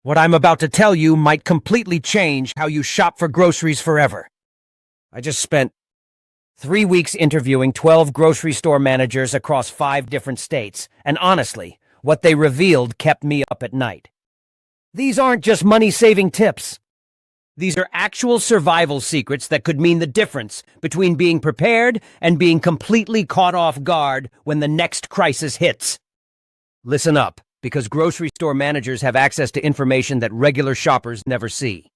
What I'm about to tell you might completely change how you shop for groceries forever. I just spent 3 weeks interviewing 12 grocery store managers across 5 different states, and honestly, what they revealed kept me up at night. These aren't just money-saving tips. These are actual survival secrets that could mean the difference between being prepared and being completely caught off guard when the next crisis hits. Listen up, because grocery store managers have access to information that regular shoppers never see.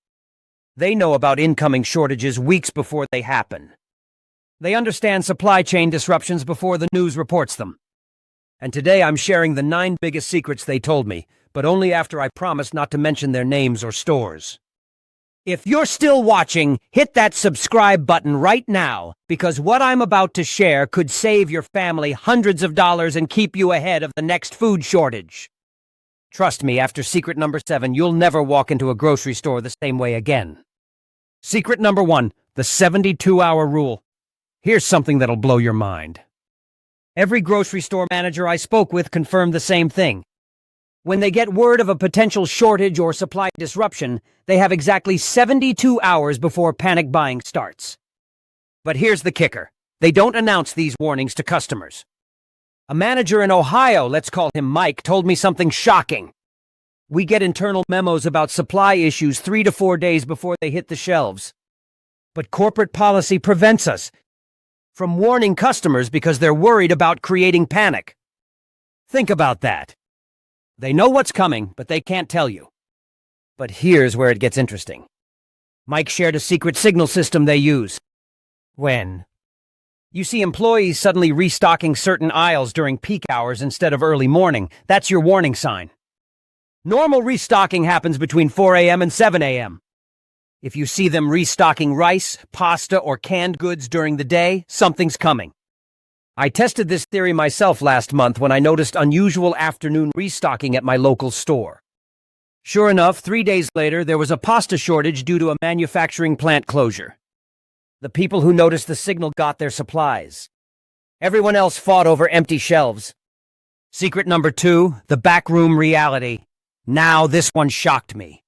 They know about incoming shortages weeks before they happen. They understand supply chain disruptions before the news reports them. And today I'm sharing the 9 biggest secrets they told me, but only after I promised not to mention their names or stores. If you're still watching, hit that subscribe button right now, because what I'm about to share could save your family hundreds of dollars and keep you ahead of the next food shortage. Trust me, after secret number 7, you'll never walk into a grocery store the same way again. Secret number 1, the 72-hour rule. Here's something that'll blow your mind. Every grocery store manager I spoke with confirmed the same thing. When they get word of a potential shortage or supply disruption, they have exactly 72 hours before panic buying starts. But here's the kicker. They don't announce these warnings to customers. A manager in Ohio, let's call him Mike, told me something shocking. We get internal memos about supply issues 3 to 4 days before they hit the shelves. But corporate policy prevents us from warning customers because they're worried about creating panic. Think about that. They know what's coming, but they can't tell you. But here's where it gets interesting. Mike shared a secret signal system they use. When you see employees suddenly restocking certain aisles during peak hours instead of early morning, that's your warning sign. Normal restocking happens between 4 a.m. and 7 a.m. If you see them restocking rice, pasta, or canned goods during the day, something's coming. I tested this theory myself last month when I noticed unusual afternoon restocking at my local store. Sure enough, 3 days later, there was a pasta shortage due to a manufacturing plant closure. The people who noticed the signal got their supplies. Everyone else fought over empty shelves. Secret number 2, the backroom reality. Now this one shocked me.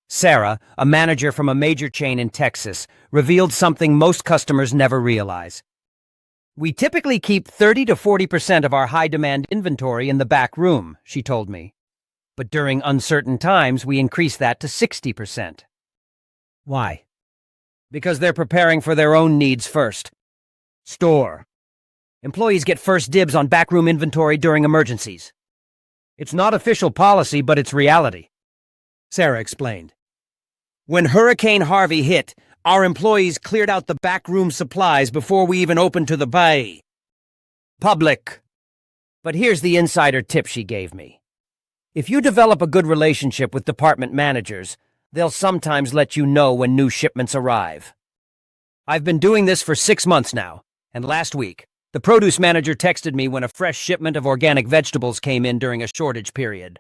Sarah, a manager from a major chain in Texas, revealed something most customers never realize. We typically keep 30 to 40% of our high-demand inventory in the back room, she told me. But during uncertain times, we increase that to 60%. Why? Because they're preparing for their own needs first. Store. Employees get first dibs on backroom inventory during emergencies. It's not official policy, but it's reality. Sarah explained. When Hurricane Harvey hit, our employees cleared out the backroom supplies before we even opened to the public. But here's the insider tip she gave me. If you develop a good relationship with department managers, they'll sometimes let you know when new shipments arrive. I've been doing this for 6 months now, and last week, the produce manager texted me when a fresh shipment of organic vegetables came in during a shortage period.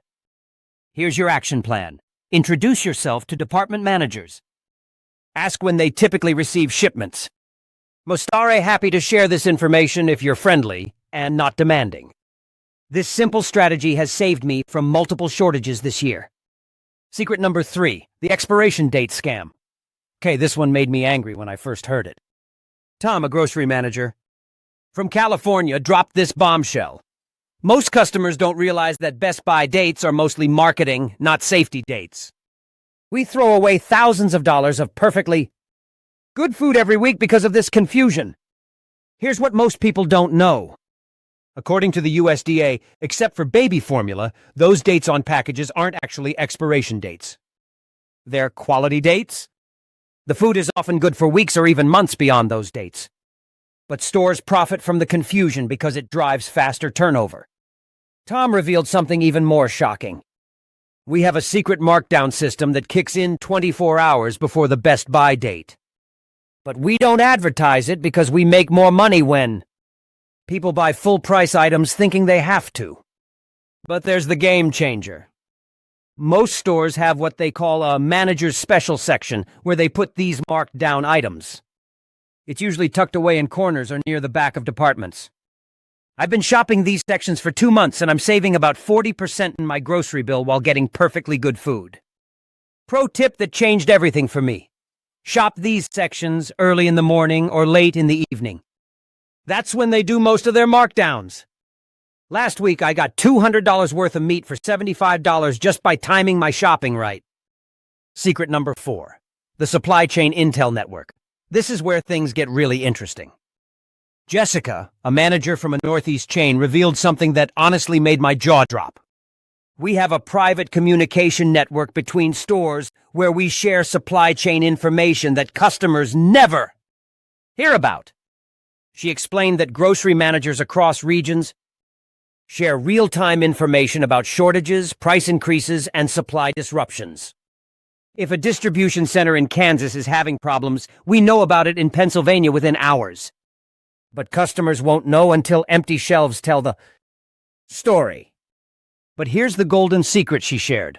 Here's your action plan. Introduce yourself to department managers. Ask when they typically receive shipments. Mostare happy to share this information if you're friendly and not demanding. This simple strategy has saved me from multiple shortages this year. Secret number 3, the expiration date scam. Okay, this one made me angry when I first heard it. Tom, a grocery manager from California, dropped this bombshell. Most customers don't realize that Best Buy dates are mostly marketing, not safety dates. We throw away thousands of dollars of perfectly good food every week because of this confusion. Here's what most people don't know. According to the USDA, except for baby formula, those dates on packages aren't actually expiration dates. They're quality dates. The food is often good for weeks or even months beyond those dates. But stores profit from the confusion because it drives faster turnover. Tom revealed something even more shocking. We have a secret markdown system that kicks in 24 hours before the Best Buy date. But we don't advertise it because we make more money when people buy full-price items thinking they have to. But there's the game changer. Most stores have what they call a manager's special section, where they put these marked down items. It's usually tucked away in corners or near the back of departments. I've been shopping these sections for 2 months and I'm saving about 40% in my grocery bill while getting perfectly good food. Pro tip that changed everything for me. Shop these sections early in the morning or late in the evening. That's when they do most of their markdowns. Last week I got $200 worth of meat for $75 just by timing my shopping right. Secret number 4. The supply chain intel network. This is where things get really interesting. Jessica, a manager from a Northeast chain, revealed something that honestly made my jaw drop. We have a private communication network between stores where we share supply chain information that customers never hear about. She explained that grocery managers across regions share real-time information about shortages, price increases, and supply disruptions. If a distribution center in Kansas is having problems, we know about it in Pennsylvania within hours. But customers won't know until empty shelves tell the story. But here's the golden secret she shared.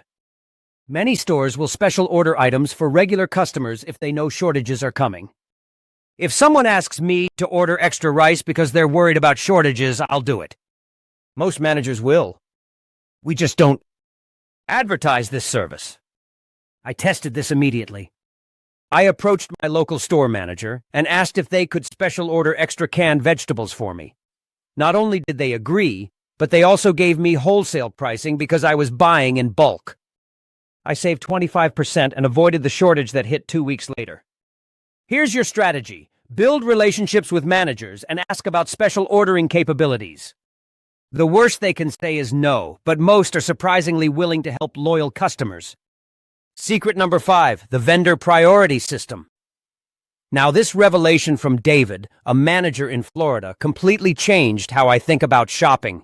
Many stores will special order items for regular customers if they know shortages are coming. If someone asks me to order extra rice because they're worried about shortages, I'll do it. Most managers will. We just don't advertise this service. I tested this immediately. I approached my local store manager and asked if they could special order extra canned vegetables for me. Not only did they agree, but they also gave me wholesale pricing because I was buying in bulk. I saved 25% and avoided the shortage that hit 2 weeks later. Here's your strategy. Build relationships with managers and ask about special ordering capabilities. The worst they can say is no, but most are surprisingly willing to help loyal customers. Secret number 5, the vendor priority system. Now, this revelation from David, a manager in Florida, completely changed how I think about shopping.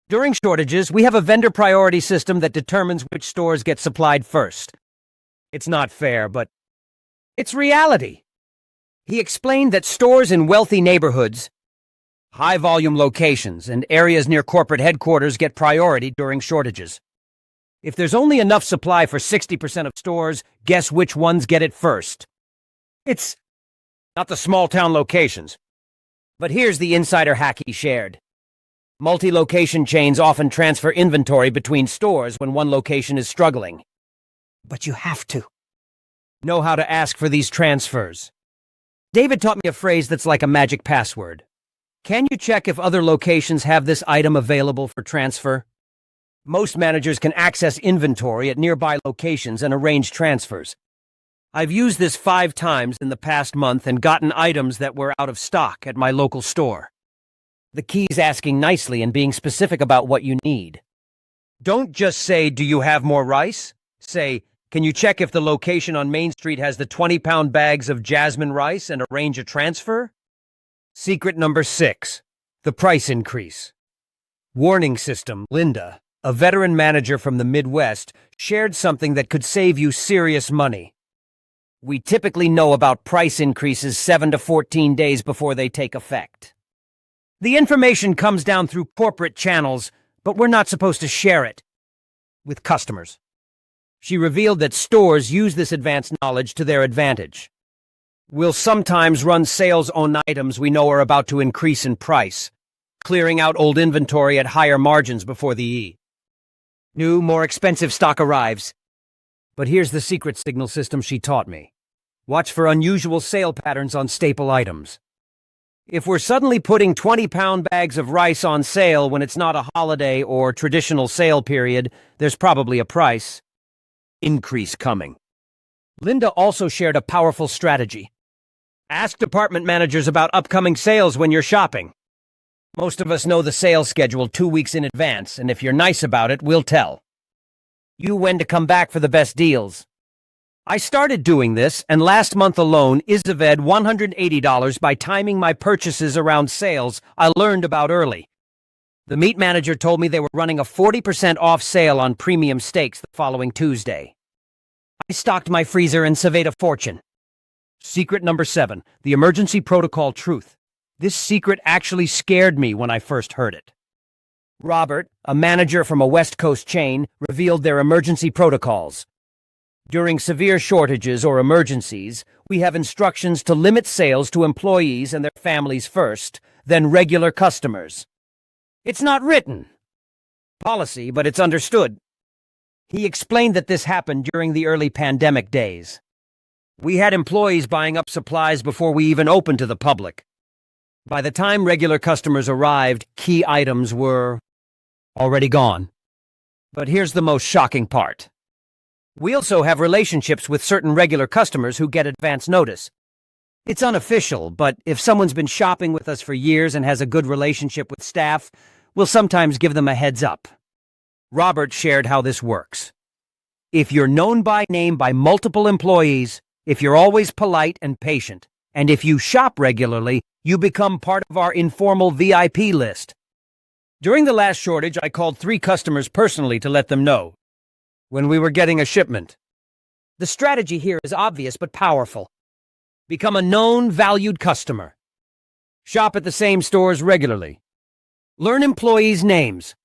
During shortages, we have a vendor priority system that determines which stores get supplied first. It's not fair, but it's reality. He explained that stores in wealthy neighborhoods, high-volume locations, and areas near corporate headquarters get priority during shortages. If there's only enough supply for 60% of stores, guess which ones get it first? It's not the small-town locations. But here's the insider hack he shared. Multi-location chains often transfer inventory between stores when one location is struggling. But you have to know how to ask for these transfers. David taught me a phrase that's like a magic password. Can you check if other locations have this item available for transfer? Most managers can access inventory at nearby locations and arrange transfers. I've used this 5 times in the past month and gotten items that were out of stock at my local store. The key is asking nicely and being specific about what you need. Don't just say, "Do you have more rice?" Say, "Can you check if the location on Main Street has the 20-pound bags of jasmine rice and arrange a transfer?" Secret number 6, the price increase. Warning system. Linda, a veteran manager from the Midwest, shared something that could save you serious money. We typically know about price increases 7 to 14 days before they take effect. The information comes down through corporate channels, but we're not supposed to share it with customers. She revealed that stores use this advanced knowledge to their advantage. We'll sometimes run sales on items we know are about to increase in price, clearing out old inventory at higher margins before the new, more expensive stock arrives. But here's the secret signal system she taught me. Watch for unusual sale patterns on staple items. If we're suddenly putting 20-pound bags of rice on sale when it's not a holiday or traditional sale period, there's probably a price increase coming. Linda also shared a powerful strategy. Ask department managers about upcoming sales when you're shopping. Most of us know the sales schedule 2 weeks in advance, and if you're nice about it, we'll tell you when to come back for the best deals. I started doing this, and last month alone, Isaved $180 by timing my purchases around sales I learned about early. The meat manager told me they were running a 40% off sale on premium steaks the following Tuesday. I stocked my freezer and saved a fortune. Secret number 7, the emergency protocol truth. This secret actually scared me when I first heard it. Robert, a manager from a West Coast chain, revealed their emergency protocols. During severe shortages or emergencies, we have instructions to limit sales to employees and their families first, then regular customers. It's not written policy, but it's understood. He explained that this happened during the early pandemic days. We had employees buying up supplies before we even opened to the public. By the time regular customers arrived, key items were already gone. But here's the most shocking part. We also have relationships with certain regular customers who get advance notice. It's unofficial, but if someone's been shopping with us for years and has a good relationship with staff, we'll sometimes give them a heads up. Robert shared how this works. If you're known by name by multiple employees, if you're always polite and patient, and if you shop regularly, you become part of our informal VIP list. During the last shortage, I called 3 customers personally to let them know when we were getting a shipment. The strategy here is obvious but powerful. Become a known, valued customer. Shop at the same stores regularly. Learn employees' names.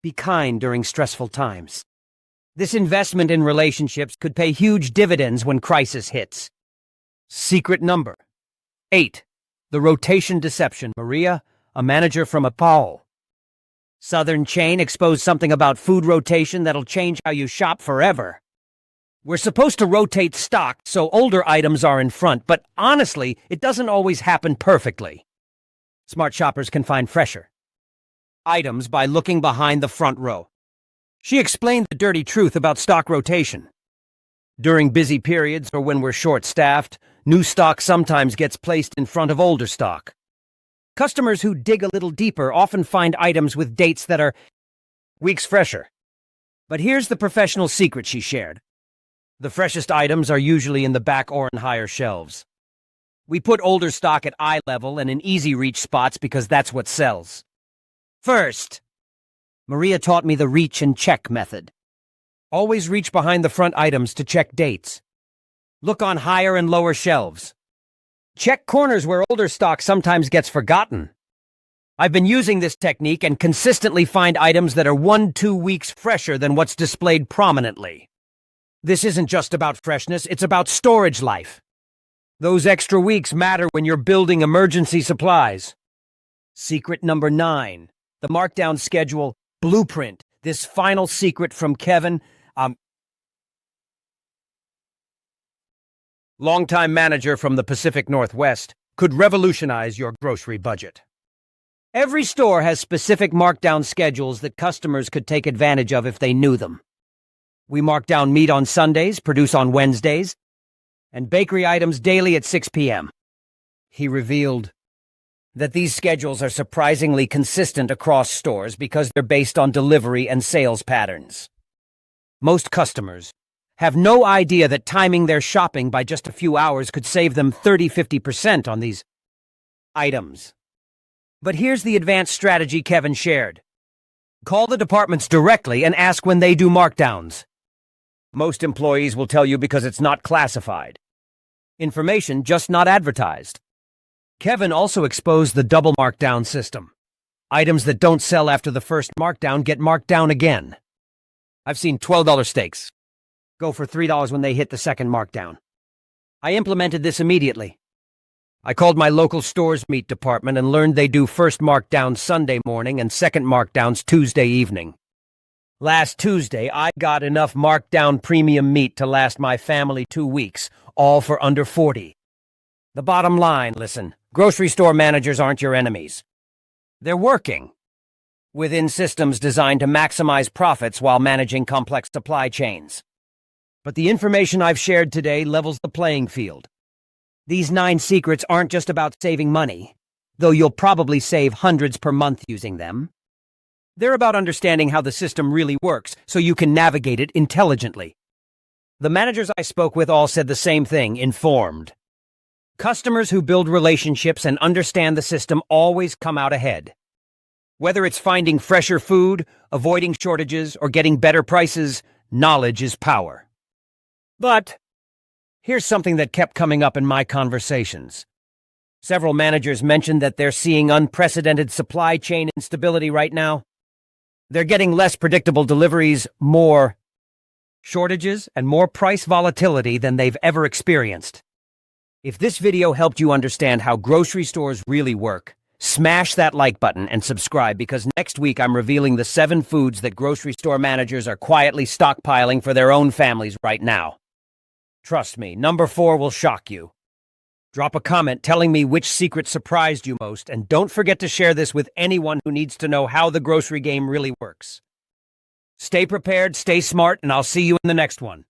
Be kind during stressful times. This investment in relationships could pay huge dividends when crisis hits. Secret number 8. The rotation deception. Maria, a manager from a Paul Southern chain, exposed something about food rotation that'll change how you shop forever. We're supposed to rotate stock so older items are in front, but honestly, it doesn't always happen perfectly. Smart shoppers can find fresher items by looking behind the front row. She explained the dirty truth about stock rotation. During busy periods or when we're short-staffed, new stock sometimes gets placed in front of older stock. Customers who dig a little deeper often find items with dates that are weeks fresher. But here's the professional secret she shared. The freshest items are usually in the back or in higher shelves. We put older stock at eye level and in easy reach spots because that's what sells. First, Maria taught me the reach and check method. Always reach behind the front items to check dates. Look on higher and lower shelves. Check corners where older stock sometimes gets forgotten. I've been using this technique and consistently find items that are 1-2 weeks fresher than what's displayed prominently. This isn't just about freshness, it's about storage life. Those extra weeks matter when you're building emergency supplies. Secret number 9. The markdown schedule blueprint. This final secret from Kevin, longtime manager from the Pacific Northwest, could revolutionize your grocery budget. Every store has specific markdown schedules that customers could take advantage of if they knew them. We mark down meat on Sundays, produce on Wednesdays, and bakery items daily at 6 p.m. He revealed that these schedules are surprisingly consistent across stores because they're based on delivery and sales patterns. Most customers have no idea that timing their shopping by just a few hours could save them 30-50% on these items. But here's the advanced strategy Kevin shared. Call the departments directly and ask when they do markdowns. Most employees will tell you because it's not classified. Information just not advertised. Kevin also exposed the double markdown system. Items that don't sell after the first markdown get marked down again. I've seen $12 steaks go for $3 when they hit the second markdown. I implemented this immediately. I called my local store's meat department and learned they do first markdowns Sunday morning and second markdowns Tuesday evening. Last Tuesday, I got enough markdown premium meat to last my family 2 weeks, all for under $40. The bottom line, listen, grocery store managers aren't your enemies. They're working within systems designed to maximize profits while managing complex supply chains. But the information I've shared today levels the playing field. These 9 secrets aren't just about saving money, though you'll probably save hundreds per month using them. They're about understanding how the system really works so you can navigate it intelligently. The managers I spoke with all said the same thing, informed. Customers who build relationships and understand the system always come out ahead. Whether it's finding fresher food, avoiding shortages, or getting better prices, knowledge is power. But here's something that kept coming up in my conversations. Several managers mentioned that they're seeing unprecedented supply chain instability right now. They're getting less predictable deliveries, more shortages, and more price volatility than they've ever experienced. If this video helped you understand how grocery stores really work, Smash that like button and subscribe because next week I'm revealing the 7 foods that grocery store managers are quietly stockpiling for their own families right now. Trust me, number 4 will shock you. Drop a comment telling me which secret surprised you most, and don't forget to share this with anyone who needs to know how the grocery game really works. Stay prepared, stay smart, and I'll see you in the next one.